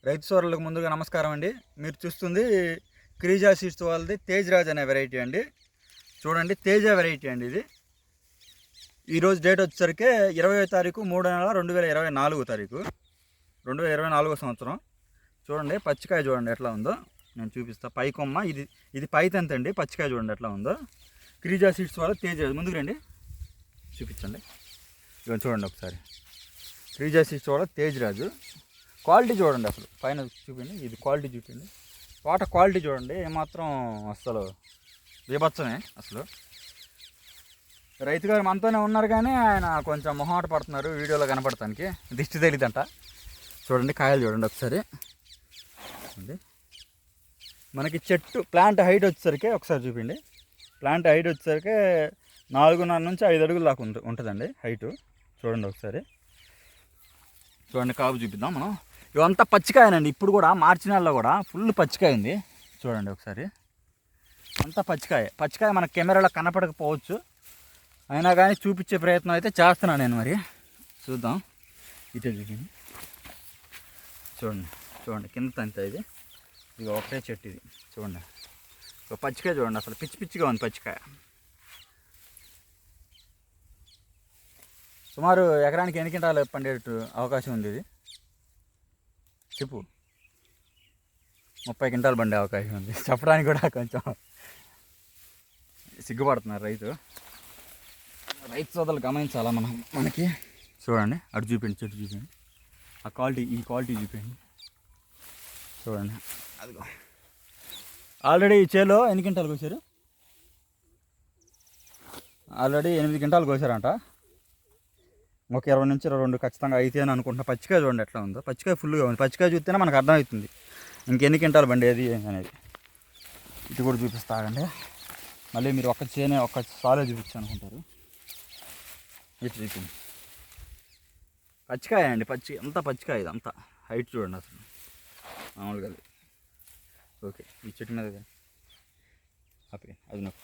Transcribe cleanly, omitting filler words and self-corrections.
రైతు సోదరులకు ముందుగా నమస్కారం అండి. మీరు చూస్తుంది క్రీజా సీడ్స్ వాళ్ళది తేజ్ రాజ్ అనే వెరైటీ అండి. చూడండి, తేజ వెరైటీ అండి ఇది. ఈరోజు డేట్ వచ్చేసరికి 20వ తారీఖు 3వ నెల 2024 తారీఖు 2024 సంవత్సరం. చూడండి పచ్చికాయ చూడండి ఎట్లా ఉందో, నేను చూపిస్తా. పై కొమ్మ ఇది పై తంత అండి. పచ్చికాయ చూడండి ఎట్లా ఉందో. క్రీజా సీడ్స్ వాళ్ళ తేజ్ రాజ్. ముందుకు రండి, చూపించండి. ఇవన్నీ చూడండి ఒకసారి. క్రీజా సీడ్స్ వాళ్ళ తేజ్ రాజు. క్వాలిటీ చూడండి, అసలు పైన చూపిండి, ఇది క్వాలిటీ చూపిండి. వాటర్ క్వాలిటీ చూడండి, ఏమాత్రం అసలు బీభత్సమే. అసలు రైతు గారు మనతోనే ఉన్నారు, కానీ ఆయన కొంచెం మొహాట పడుతున్నారు వీడియోలో కనపడటానికి. దిష్టి తగిలిదంట. చూడండి కాయలు చూడండి ఒకసారి. మనకి చెట్టు ప్లాంట్ హైట్ వచ్చేసరికి ఒకసారి చూపిండి. ప్లాంట్ హైట్ వచ్చేసరికి 4.5 నుంచి 5 అడుగుల దాకా ఉంటుందండి హైటు. చూడండి ఒకసారి. చూడండి కాపు చూపిద్దాం మనం. ఇవంతా పచ్చికాయనండి. ఇప్పుడు కూడా మార్చి నెలలో కూడా ఫుల్ పచ్చికాయ ఉంది. చూడండి ఒకసారి, అంతా పచ్చికాయ మనకు కెమెరాలో కనపడకపోవచ్చు, అయినా కానీ చూపించే ప్రయత్నం అయితే చేస్తున్నాను నేను. మరి చూద్దాం. ఇటే చూపింది. చూడండి కింద తంత ఇది ఒకటే చెట్టు. ఇది చూడండి, పచ్చికాయ చూడండి, అసలు పిచ్చిగా ఉంది పచ్చికాయ. సుమారు ఎకరానికి ఎన్ని క్వింటాలు పండేటట్టు అవకాశం ఉంది ఇది? చెప్పు. 30 క్వింటాలు పండే అవకాశం ఉంది. చెప్పడానికి కూడా కొంచెం సిగ్గుపడుతున్నారు రైతు సోదరులు. గమనించాలా మనకి. చూడండి అటు చూపిండి, చెట్టు చూపిండి, ఆ క్వాలిటీ, ఈ క్వాలిటీ చూపిండి. చూడండి అదిగో. ఆల్రెడీ ఈ చేలో ఎన్ని క్వింటాలు కోసారు? ఆల్రెడీ 8 క్వింటాలు కోసారంట. ఒక 20 నుంచి 22 ఖచ్చితంగా అయితే అని అనుకుంటున్నా. పచ్చికాయ చూడండి ఎట్లా ఉందో. పచ్చికాయ ఫుల్గా ఉంది. పచ్చికాయ చూస్తేనే మనకు అర్థమవుతుంది ఇంకెన్ని క్వింటాలు బండేది అనేది. ఇటు కూడా చూపిస్తాగండి. మళ్ళీ మీరు ఒక్క సాలే చూపించు అనుకుంటారు. ఇటు చూపింది. పచ్చికాయ అండి, అంతా పచ్చికాయ. ఇది అంతా హైట్ చూడండి అసలు మామూలుగా. ఓకే, ఈ చెట్టు మీద అది నాకు